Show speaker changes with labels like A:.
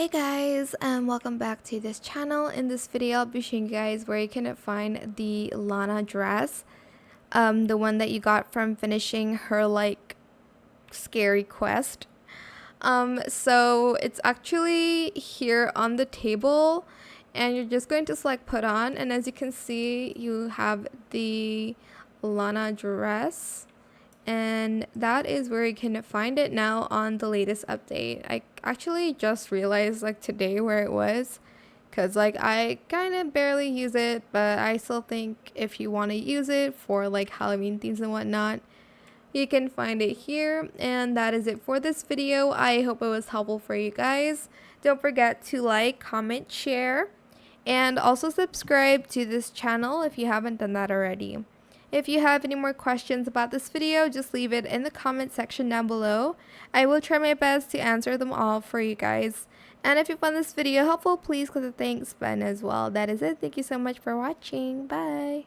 A: Hey guys, and welcome back to this channel. In this video, I'll be showing you guys where you can find the Lana dress, the one that you got from finishing her scary quest. So it's actually here on the table, and you're just going to select put on, and as you can see, you have the Lana dress. And that is where you can find it now on the latest update. I actually just realized today where it was, because I kind of barely use it, but I still think if you want to use it for Halloween themes and whatnot, you can find it here. And that is it for this video. I hope it was helpful for you guys. Don't forget to like, comment, share, and also subscribe to this channel if you haven't done that already. If you have any more questions about this video, just leave it in the comment section down below. I will try my best to answer them all for you guys. And if you found this video helpful, please click the thanks button as well. That is it. Thank you so much for watching. Bye.